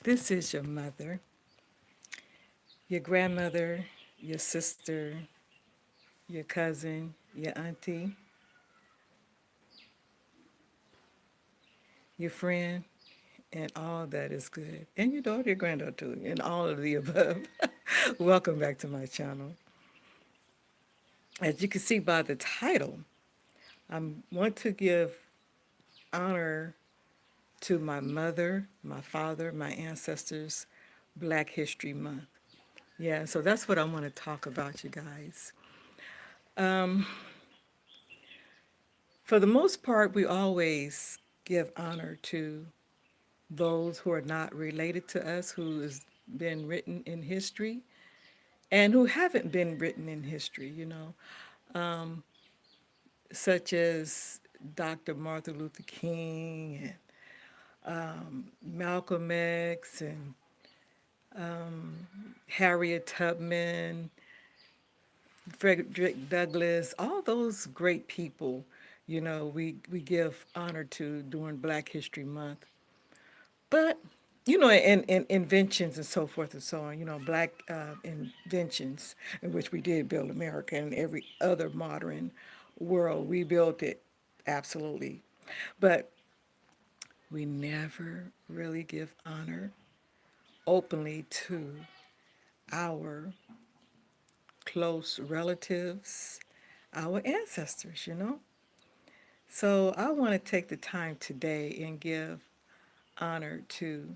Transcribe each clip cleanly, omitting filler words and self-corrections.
This is your mother, your grandmother, your sister, your cousin, your auntie, your friend, and all that is good. And your daughter, your granddaughter, too, and all of the above. Welcome back to my channel. As you can see by the title, I want to give honor to my mother, my father, my ancestors, Black History Month. Yeah, so that's what I want to talk about, you guys. Um, for the most part, we always give honor to those who are not related to us, who has been written in history, and who haven't been written in history, such as Dr. Martin Luther King and Malcolm X and Harriet Tubman, Frederick Douglass, all those great people, we give honor to during Black History Month. But, and inventions and so forth and so on, black inventions in which we did build America and every other modern world, we built it, absolutely. But we never really give honor openly to our close relatives, our ancestors. So I want to take the time today and give honor to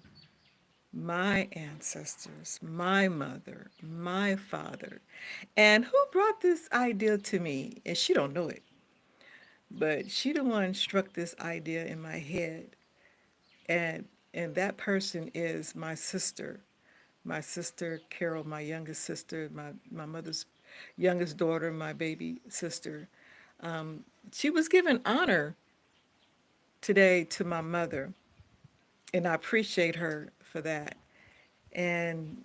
my ancestors, my mother, my father, and who brought this idea to me. And she don't know it, but she the one struck this idea in my head, and that person is my sister Carol, my youngest sister, my mother's youngest daughter, my baby sister. She was given honor today to my mother, and I appreciate her for that. And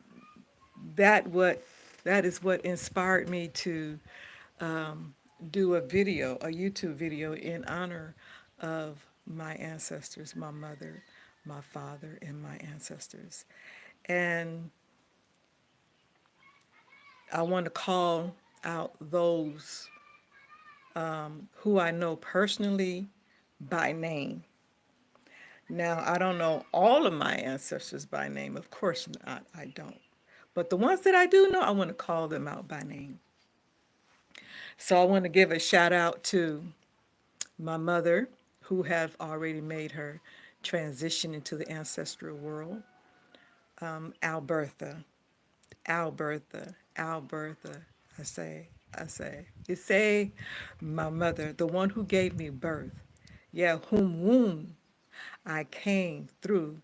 that what that is what inspired me to do a YouTube video in honor of my ancestors, my mother, my father, and my ancestors. And I want to call out those who I know personally by name. Now, I don't know all of my ancestors by name. Of course not, I don't. But the ones that I do know, I want to call them out by name. So I want to give a shout out to my mother, who have already made her transition into the ancestral world, Albertha, Albertha. I say, my mother, the one who gave me birth, yeah, whom I came through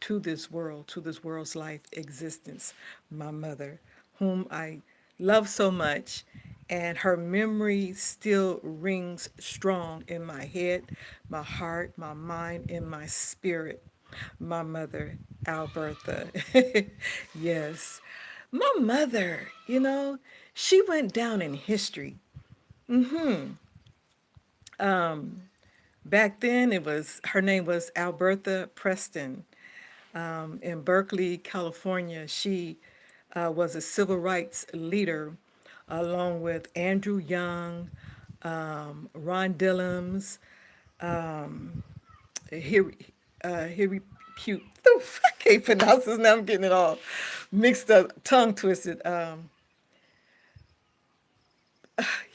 to this world's life existence, my mother, whom I love so much, and her memory still rings strong in my head, my heart, my mind, and my spirit. My mother, Albertha. Yes. My mother, she went down in history. Back then, her name was Albertha Preston. In Berkeley, California. She was a civil rights leader along with Andrew Young, Ron Dillums, Harry, Harry Pugh. I can't pronounce his name. I'm getting it all mixed up, tongue twisted.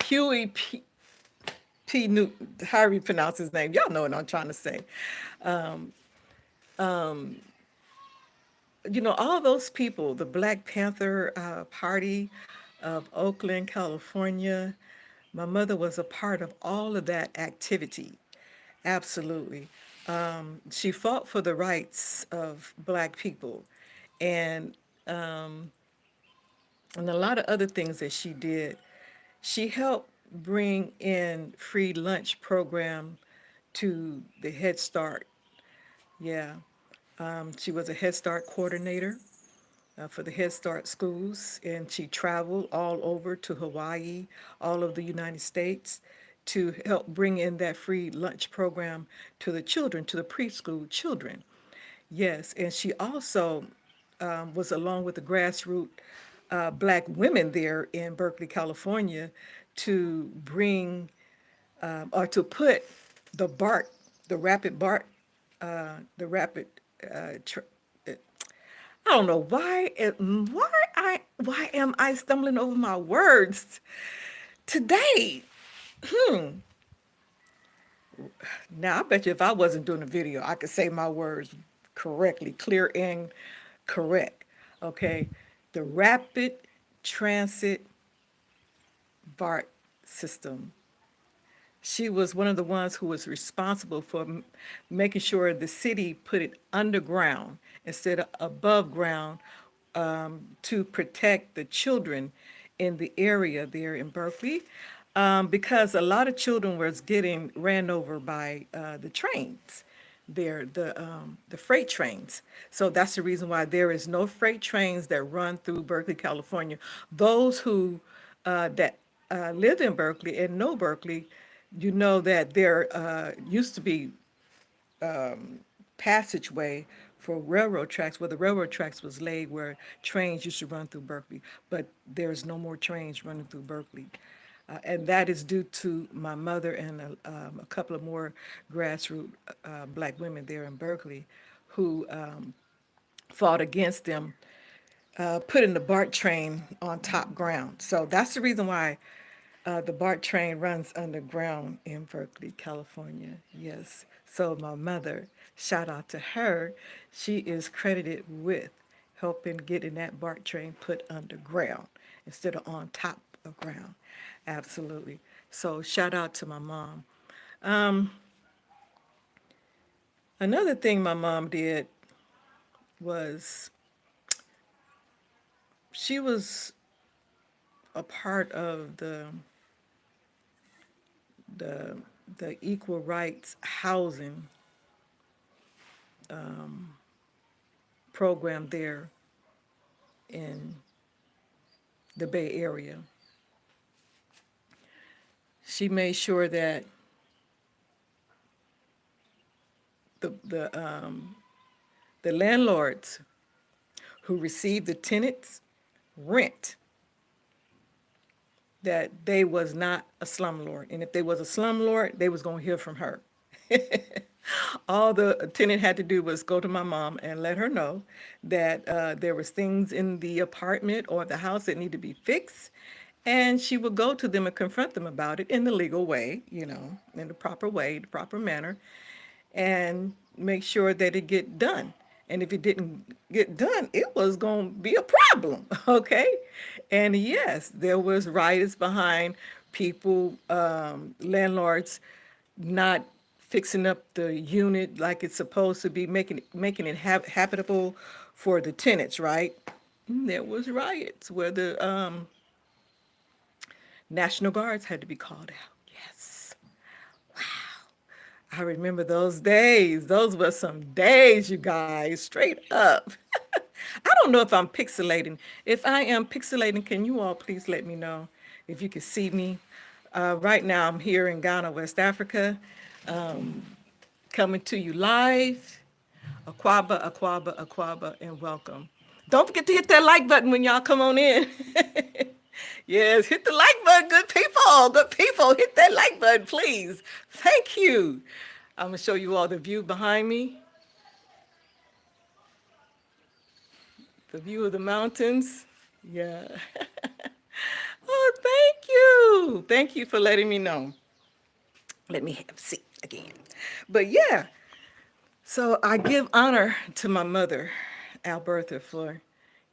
Huey P. Newton, however you pronounce his name. Y'all know what I'm trying to say. All those people, the Black Panther Party of Oakland, California, my mother was a part of all of that activity. Absolutely. She fought for the rights of Black people, and and a lot of other things that she did. She helped bring in free lunch program to the Head Start. Yeah, she was a Head Start coordinator for the Head Start schools, and she traveled all over to Hawaii, all of the United States, to help bring in that free lunch program to the children, to the preschool children. Yes, and she also was along with the grassroots black women there in Berkeley, California, to bring or to put the BART, the rapid BART, the rapid. Tr- I don't know why am I stumbling over my words today? Now I bet you if I wasn't doing a video, I could say my words correctly, clear and correct. Okay, the rapid transit BART system. She was one of the ones who was responsible for making sure the city put it underground instead of above ground to protect the children in the area there in Berkeley, because a lot of children was getting ran over by the trains there, the freight trains. So that's the reason why there is no freight trains that run through Berkeley, California. Those who that live in Berkeley and know Berkeley, you know that there used to be passageway for railroad tracks where the railroad tracks was laid where trains used to run through Berkeley, but there's no more trains running through Berkeley. And that is due to my mother and a couple of more grassroots black women there in Berkeley who fought against them putting the BART train on top ground. So that's the reason why the BART train runs underground in Berkeley, California. Yes. So my mother, shout out to her, she is credited with helping getting that BART train put underground instead of on top of ground. Absolutely. So shout out to my mom. Another thing my mom did was she was a part of the the equal rights housing program there in the Bay Area. She made sure that the landlords who received the tenants' rent, that they was not a slumlord, and if they was a slumlord, they was gonna hear from her. All the tenant had to do was go to my mom and let her know that there was things in the apartment or the house that need to be fixed, and she would go to them and confront them about it in the legal way, you know, in the proper way, the proper manner, and make sure that it get done. And if it didn't get done, it was going to be a problem, okay? And yes, there was riots behind people, landlords not fixing up the unit like it's supposed to be, making it habitable for the tenants, right? There was riots where the National Guards had to be called out. Yes. I remember those days. Those were some days, you guys, straight up. I don't know if I'm pixelating. If I am pixelating, can you all please let me know if you can see me? Right now, I'm here in Ghana, West Africa, coming to you live. Aquaba, Aquaba, Aquaba, and welcome. Don't forget to hit that like button when y'all come on in. Yes, hit the like button, good people. Good people, hit that like button, please. Thank you. I'm gonna show you all the view behind me, the view of the mountains. Yeah. Oh, thank you. Thank you for letting me know. Let me have a seat again. But yeah, so I give honor to my mother, Alberta, for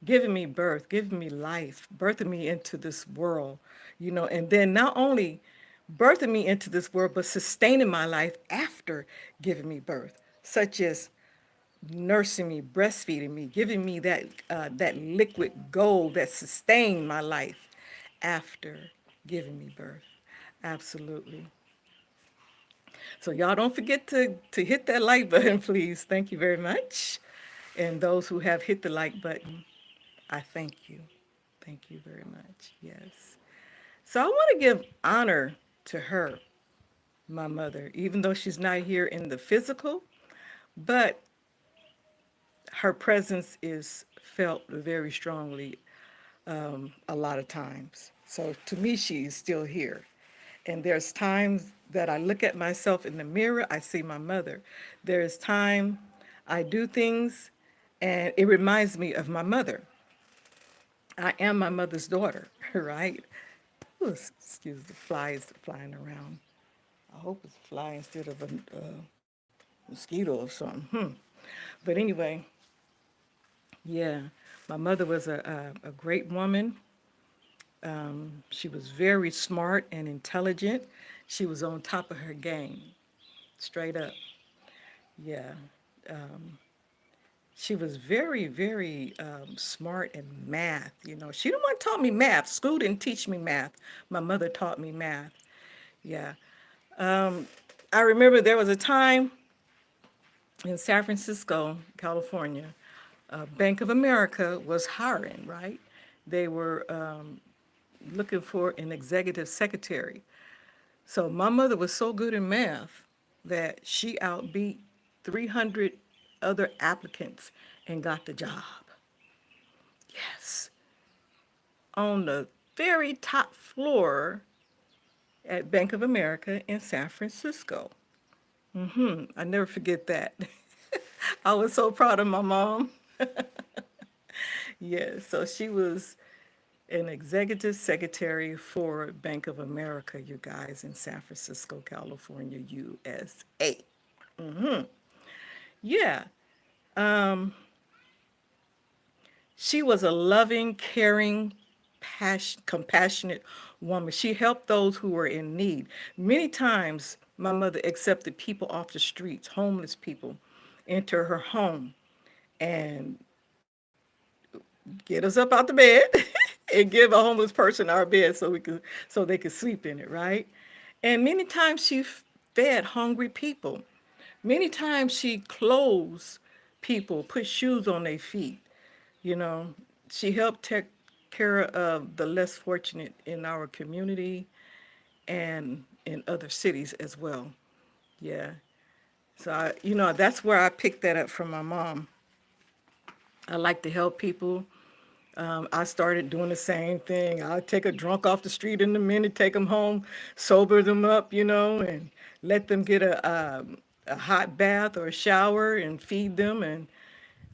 giving me birth, giving me life, birthing me into this world, you know, and then not only birthing me into this world, but sustaining my life after giving me birth, such as nursing me, breastfeeding me, giving me that liquid gold that sustained my life after giving me birth. Absolutely. So y'all don't forget to hit that like button, please. Thank you very much. And those who have hit the like button, I thank you. Thank you very much. Yes. So I want to give honor to her, my mother, even though she's not here in the physical, but her presence is felt very strongly a lot of times. So to me, she's still here. And there's times that I look at myself in the mirror, I see my mother. There's time I do things and it reminds me of my mother. I am my mother's daughter, right? Ooh, excuse the flies flying around. I hope it's a fly instead of a mosquito or something. But anyway, yeah, my mother was a great woman. She was very smart and intelligent. She was on top of her game, straight up. Yeah. She was very, very smart in math. You know, she the one taught me math. School didn't teach me math. My mother taught me math. Yeah. I remember there was a time in San Francisco, California, Bank of America was hiring, right? They were looking for an executive secretary. So my mother was so good in math that she outbeat 300 other applicants and got the job. Yes, on the very top floor at Bank of America in San Francisco. I never forget that. I was so proud of my mom. Yes, so she was an executive secretary for Bank of America, you guys, in San Francisco, California, USA. Yeah, she was a loving, caring, compassionate woman. She helped those who were in need. Many times, my mother accepted people off the streets, homeless people, into her home and get us up out the bed and give a homeless person our bed so they could sleep in it, right? And many times she fed hungry people. Many times she clothes people, put shoes on their feet. You know, she helped take care of the less fortunate in our community and in other cities as well. Yeah. So that's where I picked that up from my mom. I like to help people. I started doing the same thing. I'll take a drunk off the street in a minute, take them home, sober them up, and let them get a hot bath or a shower and feed them and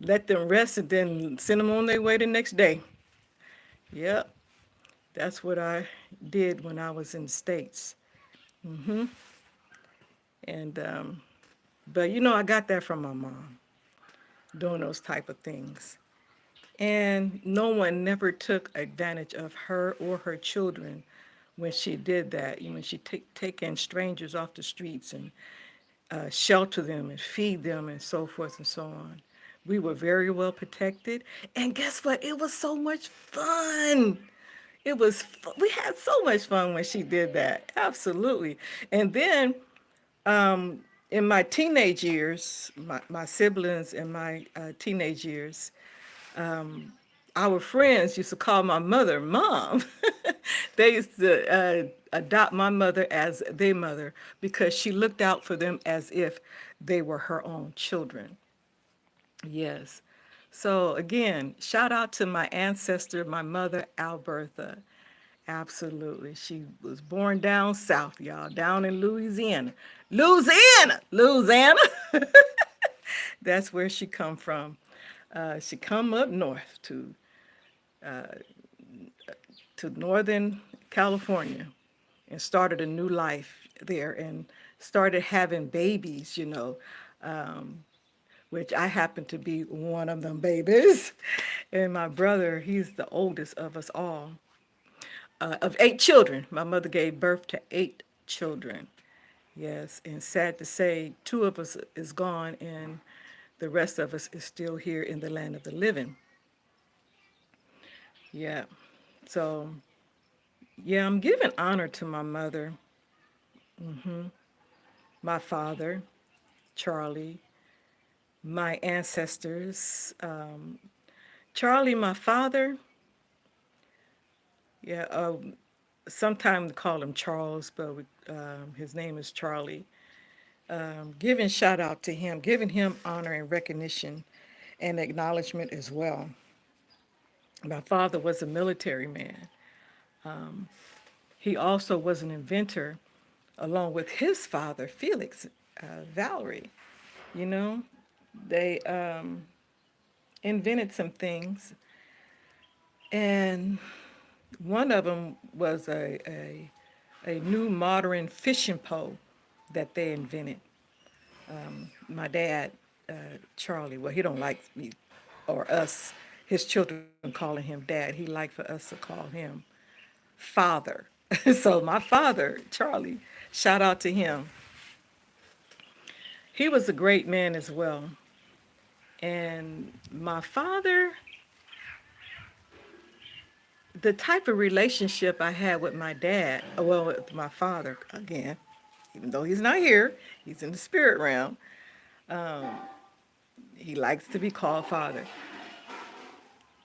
let them rest and then send them on their way the next day. Yep, that's what I did when I was in the States. And, but I got that from my mom, doing those type of things. And no one never took advantage of her or her children when she did that. When she take in strangers off the streets and shelter them and feed them and so forth and so on. We were very well protected. And guess what? It was so much fun. We had so much fun when she did that. Absolutely. And then in my teenage years, my siblings in my teenage years, our friends used to call my mother Mom. They used to adopt my mother as their mother because she looked out for them as if they were her own children. Yes. So again, shout out to my ancestor, my mother, Albertha. Absolutely. She was born down south, y'all, down in Louisiana. Louisiana! Louisiana! That's where she come from. She come up north to Northern California and started a new life there and started having babies, which I happen to be one of them babies. And my brother, he's the oldest of us all. Of 8 children. My mother gave birth to 8 children. Yes, and sad to say, 2 of us is gone and the rest of us is still here in the land of the living. Yeah. So, yeah, I'm giving honor to my mother, my father, Charlie, my ancestors. Charlie, my father, yeah, sometimes call him Charles, but his name is Charlie. Giving shout out to him, giving him honor and recognition and acknowledgement as well. My father was a military man. He also was an inventor, along with his father, Felix, Valerie. You know, they invented some things, and one of them was a new modern fishing pole that they invented. My dad, Charlie, well, he don't like me or us, his children calling him dad. He liked for us to call him father. So my father, Charlie, shout out to him. He was a great man as well. And my father, the type of relationship I had with my dad, well, with my father, again, even though he's not here, he's in the spirit realm. He likes to be called father.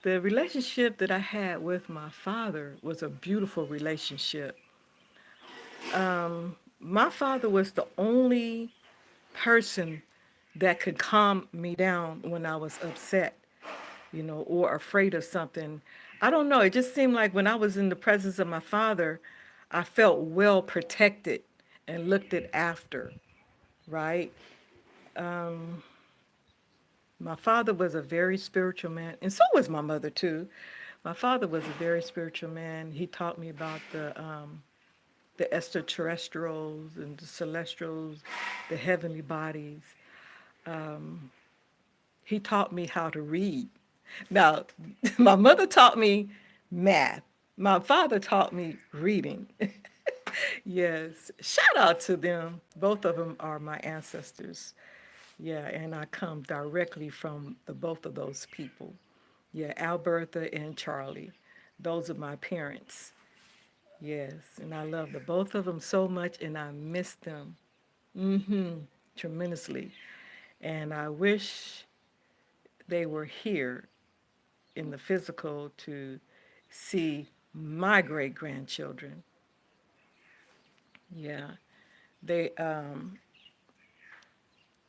The relationship that I had with my father was a beautiful relationship. My father was the only person that could calm me down when I was upset, or afraid of something. I don't know. It just seemed like when I was in the presence of my father, I felt well protected and looked at after, right? My father was a very spiritual man, and so was my mother too. My father was a very spiritual man. He taught me about the extraterrestrials and the celestials, the heavenly bodies. He taught me how to read. Now, my mother taught me math. My father taught me reading. Yes, shout out to them. Both of them are my ancestors. Yeah, and I come directly from the both of those people. Yeah, Alberta and Charlie. Those are my parents. Yes, and I love the both of them so much, and I miss them tremendously. And I wish they were here in the physical to see my great grandchildren. Yeah, they.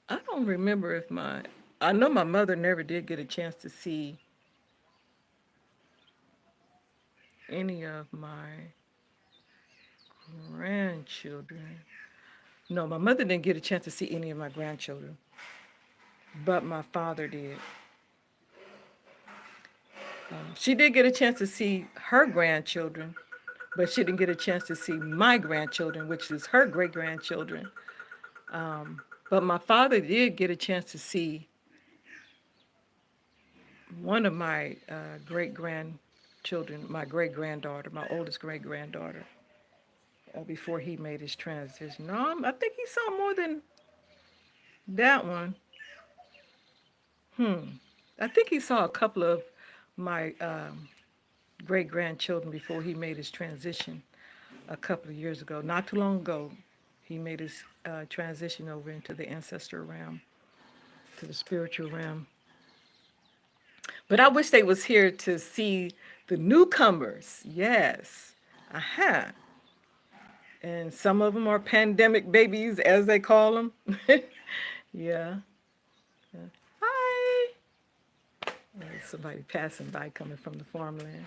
I don't remember if my. I know my mother never did get a chance to see any of my grandchildren. No, my mother didn't get a chance to see any of my grandchildren, but my father did. She did get a chance to see her grandchildren, but she didn't get a chance to see my grandchildren, which is her great grandchildren. But my father did get a chance to see one of my great grandchildren, my great granddaughter, my oldest great granddaughter, before he made his transition. No, I think he saw more than that one. I think he saw a couple of my great grandchildren before he made his transition a couple of years ago. Not too long ago, he made his transition over into the ancestor realm, to the spiritual realm. But I wish they was here to see the newcomers. Yes. Aha. And some of them are pandemic babies, as they call them. Yeah. Yeah. Hi. There's somebody passing by coming from the farmland.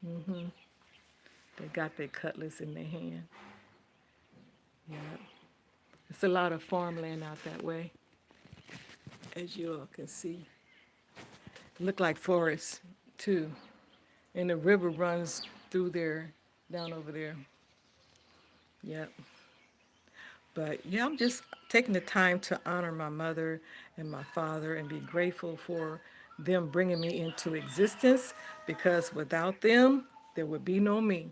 They got their cutlass in their hand. Yeah. It's a lot of farmland out that way, as you all can see. Look like forest, too. And the river runs through there, down over there. Yep. But yeah, I'm just taking the time to honor my mother and my father and be grateful for them bringing me into existence, because without them, there would be no me.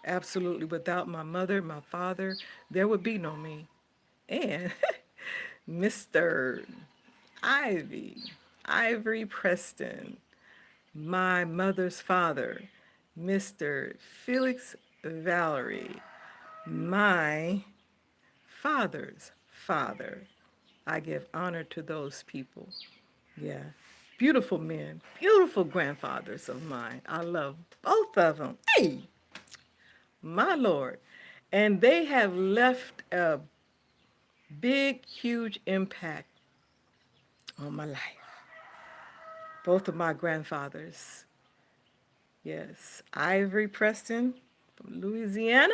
Absolutely. Without my mother, my father, there would be no me. And Mr. Ivy, Ivory Preston, my mother's father, Mr. Felix Valerie, my father's father. I give honor to those people. Yeah. Beautiful men, beautiful grandfathers of mine. I love both of them. Hey, my Lord. And they have left a big, huge impact on my life. both of my grandfathers. Yes, Ivory Preston from Louisiana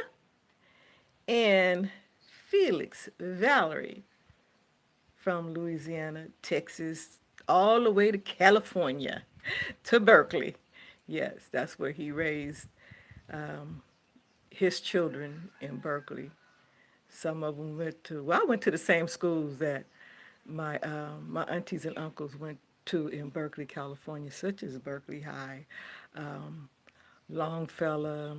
and Felix Valerie from Louisiana, Texas, all the way to California, to Berkeley. Yes, that's where he raised um, his children in Berkeley. Some of them went to, well, I went to the same schools that my aunties and uncles went to in Berkeley, California, such as Berkeley High, um, Longfellow,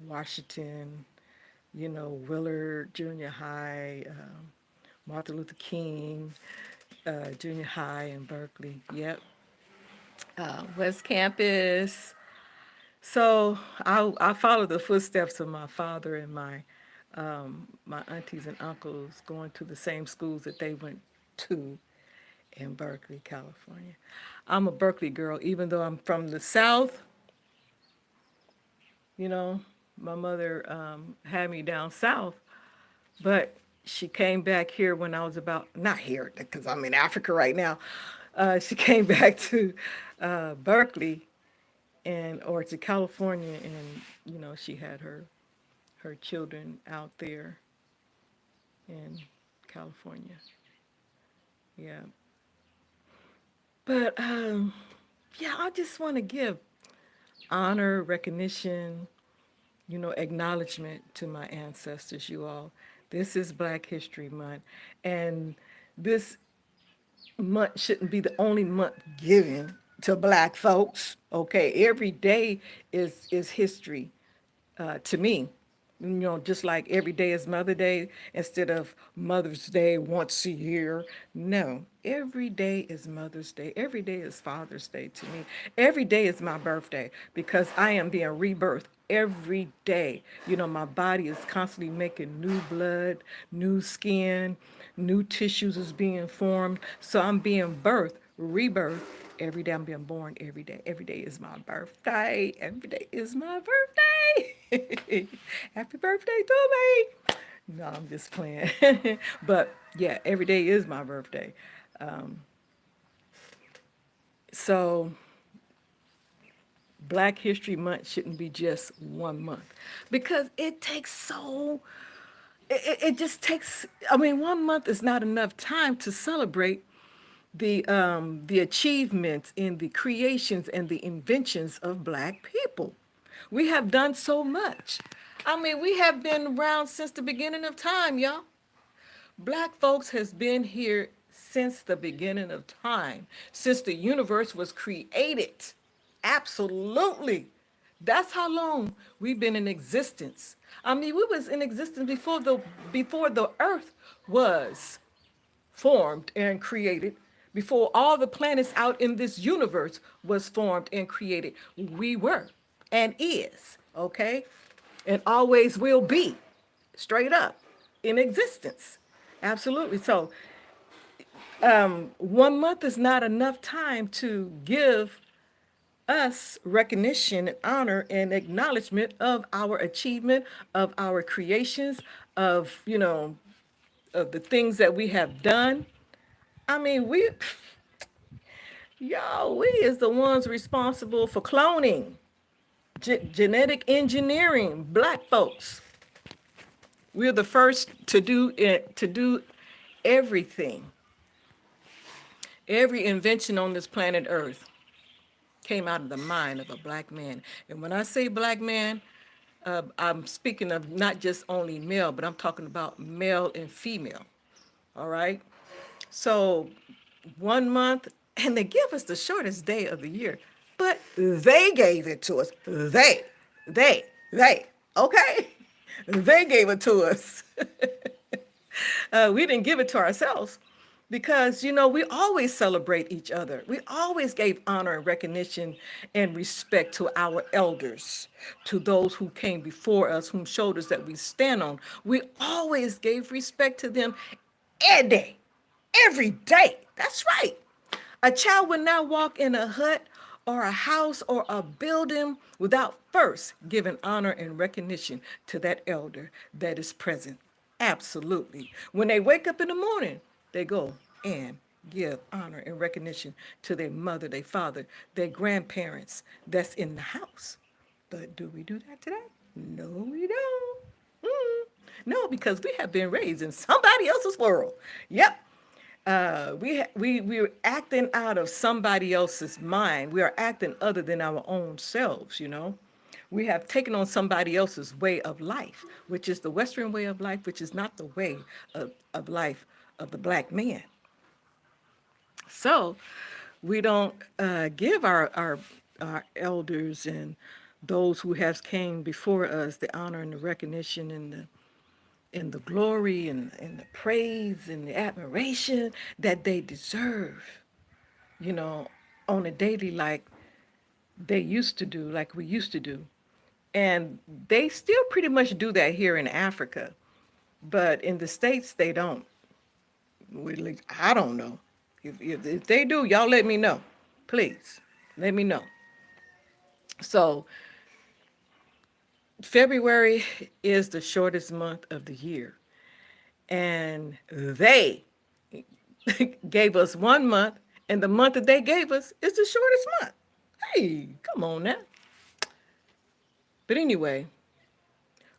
Washington, Willard Junior High, Martin Luther King Junior High in Berkeley. Yep. West Campus. So I followed the footsteps of my father and my aunties and uncles going to the same schools that they went to in Berkeley, California. I'm a Berkeley girl, even though I'm from the South. You know, my mother had me down south, but she came back here when I was about, not here, because I'm in Africa right now. She came back to Berkeley or to California, and she had her children out there in California. Yeah, but yeah, I just want to give honor, recognition, acknowledgement to my ancestors, you all. This is Black History Month, and this month shouldn't be the only month given to Black folks. Okay, every day is history to me. Just like every day is Mother Day instead of Mother's Day once a year. No, every day is Mother's Day. Every day is Father's Day to me. Every day is my birthday because I am being rebirthed every day. My body is constantly making new blood, new skin, new tissues is being formed. So I'm being birthed, rebirthed every day. I'm being born every day. Every day is my birthday. Every day is my birthday. Happy birthday to me. No, I'm just playing. But yeah, every day is my birthday. Um, so Black History Month shouldn't be just one month because it just takes, I mean, one month is not enough time to celebrate the achievements in the creations and the inventions of Black people. We have done so much. I mean, we have been around since the beginning of time, y'all. Black folks has been here since the beginning of time, since the universe was created. Absolutely. That's how long we've been in existence. I mean, we was in existence before the earth was formed and created, before all the planets out in this universe was formed and created. We were and is, okay? And always will be, straight up, in existence. Absolutely. So, one month is not enough time to give us recognition and honor and acknowledgement of our achievement, of our creations, of, of the things that we have done. I mean, we is the ones responsible for cloning, genetic engineering, Black folks. We're the first to do it, to do everything. Every invention on this planet Earth came out of the mind of a Black man. And when I say Black man, I'm speaking of not just only male, but I'm talking about male and female. All right? So, one month, and they give us the shortest day of the year, but they gave it to us. They, okay? They gave it to us. We didn't give it to ourselves because, we always celebrate each other. We always gave honor and recognition and respect to our elders, to those who came before us, whom shoulders that we stand on. We always gave respect to them every day. Every day. That's right. A child would not walk in a hut or a house or a building without first giving honor and recognition to that elder that is present. Absolutely. When they wake up in the morning, they go and give honor and recognition to their mother, their father, their grandparents that's in the house. But do we do that today? No, we don't. Mm. No, because we have been raised in somebody else's world. Yep. We're acting out of somebody else's mind. We are acting other than our own selves, you know. We have taken on somebody else's way of life, which is the Western way of life, which is not the way of life of the black man. So we don't give our elders and those who have came before us the honor and the recognition and the glory and the praise and the admiration that they deserve, you know, on a daily like they used to do, like we used to do. And they still pretty much do that here in Africa. But in the States, they don't. I don't know. If they do, y'all let me know. Please, let me know. So, February is the shortest month of the year. And they gave us 1 month, and the month that they gave us is the shortest month. Hey, come on now. But anyway,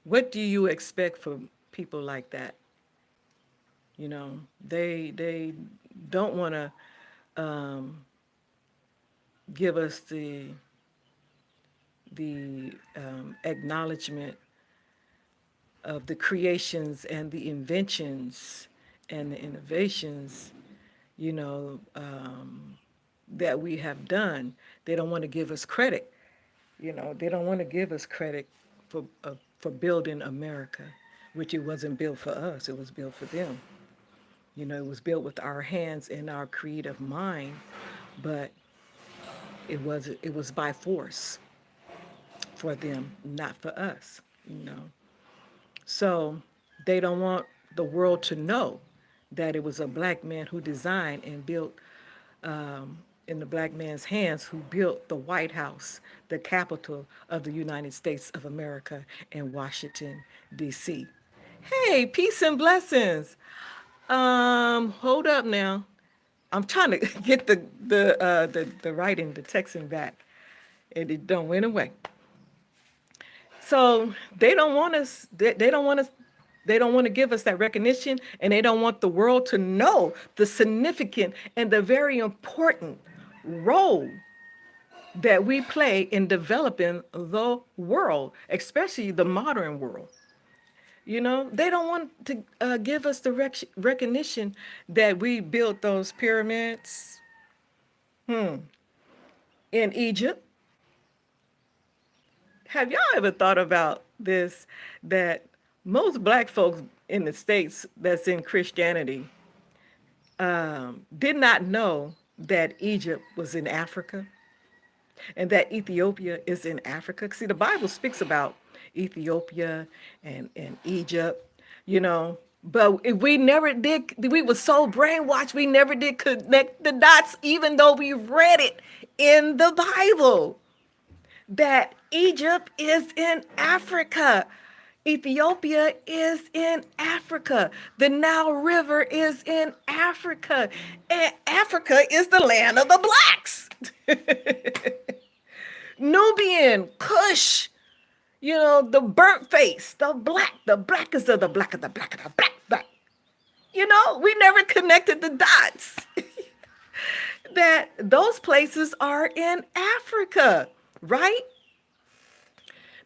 what do you expect from people like that? You know, they don't want to give us the acknowledgement of the creations and the inventions and the innovations, you know, that we have done. They don't want to give us credit. You know, they don't want to give us credit for building America, which it wasn't built for us. It was built for them. You know, it was built with our hands and our creative mind, but it was by force for them, not for us. You know, so they don't want the world to know that it was a black man who designed and built in the black man's hands who built the White House, the capital of the United States of America in Washington, D.C. Hey, peace and blessings. Hold up now. I'm trying to get the writing, the texting back, and it don't went away. So they don't want us. They don't want us. They don't want to give us that recognition, and they don't want the world to know the significant and the very important role that we play in developing the world, especially the modern world. You know, they don't want to give us the recognition that we built those pyramids in Egypt. Have y'all ever thought about this? That most black folks in the States that's in Christianity did not know that Egypt was in Africa and that Ethiopia is in Africa. See, the Bible speaks about Ethiopia and Egypt, you know, but if we never did, we were so brainwashed, we never did connect the dots, even though we read it in the Bible that Egypt is in Africa. Ethiopia is in Africa. The Nile River is in Africa. And Africa is the land of the blacks. Nubian, Kush, you know, the burnt face, the blackest of the black of the black of the black, black. You know, we never connected the dots that those places are in Africa, right?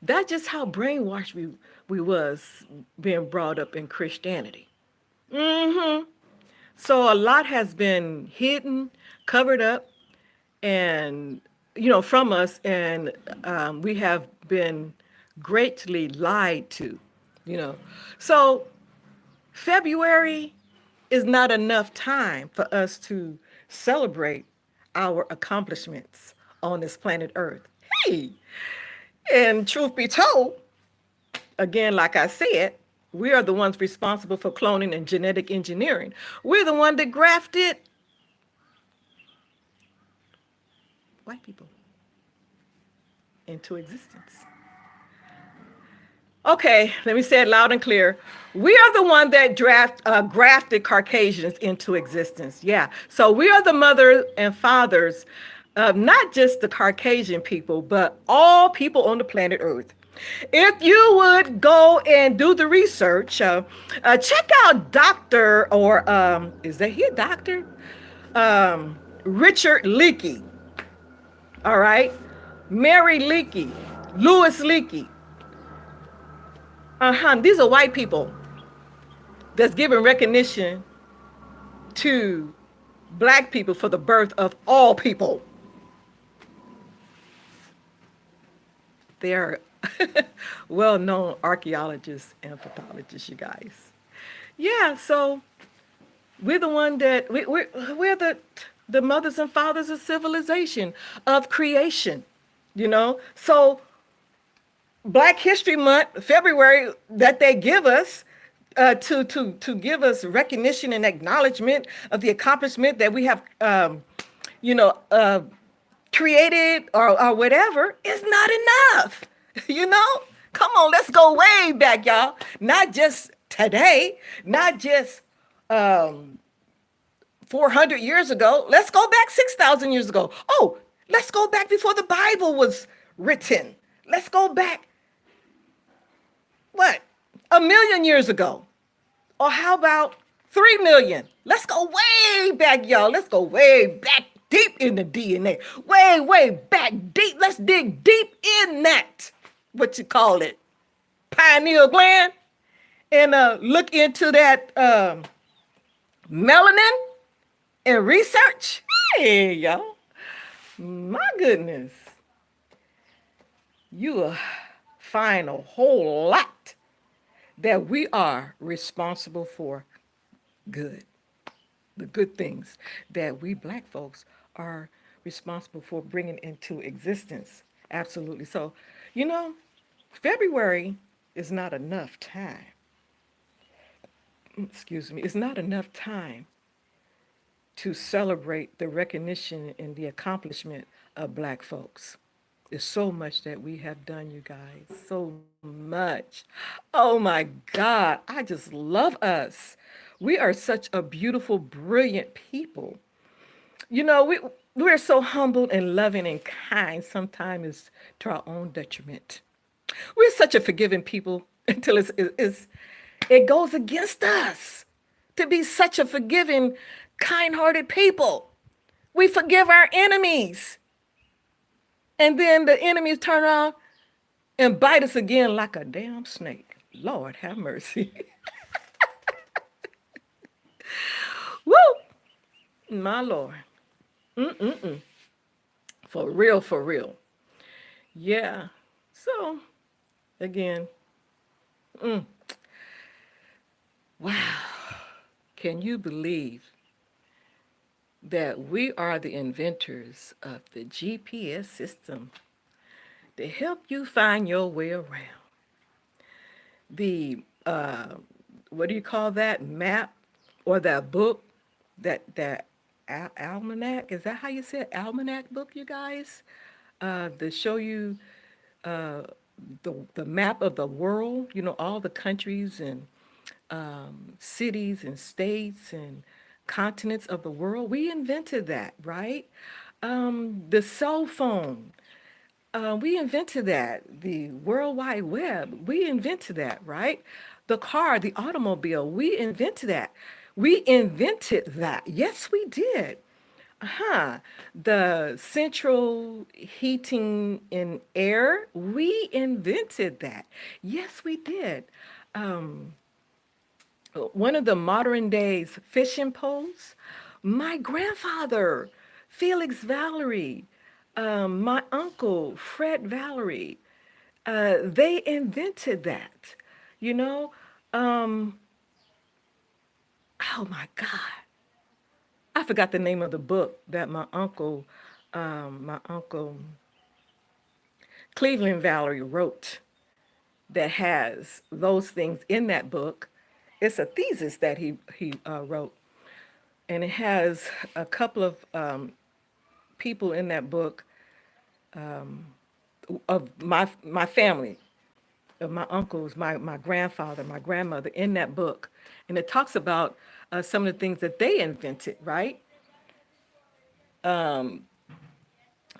That's just how brainwashed we was being brought up in Christianity. Hmm. So a lot has been hidden, covered up, and from us, and we have been greatly lied to. You know, so February is not enough time for us to celebrate our accomplishments on this planet Earth. Hey, and truth be told, again, like I said, we are the ones responsible for cloning and genetic engineering. We're the one that grafted white people into existence. Okay, let me say it loud and clear. We are the one that grafted Caucasians into existence. Yeah. So we are the mothers and fathers of not just the Caucasian people, but all people on the planet Earth. If you would go and do the research, check out Dr. or is that he a doctor? Richard Leakey. All right. Mary Leakey. Louis Leakey. These are white people that's giving recognition to black people for the birth of all people. They are well known archaeologists and pathologists, you guys. Yeah, so we're the one that we're the mothers and fathers of civilization, of creation, you know. So Black History Month, February, that they give us to give us recognition and acknowledgement of the accomplishment that we have, you know, created or whatever, is not enough. You know, come on, let's go way back, y'all. Not just today, not just 400 years ago. Let's go back 6,000 years ago. Oh, let's go back before the Bible was written. Let's go back what? 1,000,000 years ago. Or how about 3 million? Let's go way back, y'all. Let's go way back deep in the DNA. Way, way back deep. Let's dig deep in that. What you call it? Pineal gland. And look into that melanin and research. Hey, y'all. My goodness. You will find a whole lot that we are responsible for good. The good things that we black folks are responsible for bringing into existence. Absolutely. So, you know, February is not enough time. Excuse me. It's not enough time to celebrate the recognition and the accomplishment of black folks. There's so much that we have done, you guys. So much. Oh my God. I just love us. We are such a beautiful, brilliant people. You know, we're so humble and loving and kind, sometimes to our own detriment. We're such a forgiving people until it goes against us to be such a forgiving, kind hearted people. We forgive our enemies. And then the enemies turn around and bite us again like a damn snake. Lord have mercy. Woo! My Lord. For real, for real. Yeah. So, again, wow. Can you believe that we are the inventors of the GPS system to help you find your way around? The what do you call that map or that book, that almanac? Is that how you say it? Almanac book, you guys? To show you uh, the map of the world. You know, all the countries and cities and states and continents of the world. We invented that, right? The cell phone. We invented that. The World Wide Web, we invented that, right? The car, the automobile, we invented that. We invented that. Yes, we did. Uh-huh. The central heating and air, we invented that. Yes, we did. Um, One of the modern days fishing poles, my grandfather, Felix Valerie, my uncle, Fred Valerie, they invented that. You know, um, oh my God, I forgot the name of the book that my uncle Cleveland Valerie wrote that has those things in that book. It's a thesis that he wrote, and it has a couple of people in that book of my family. of my uncles, my grandfather, my grandmother in that book. And it talks about some of the things that they invented, right?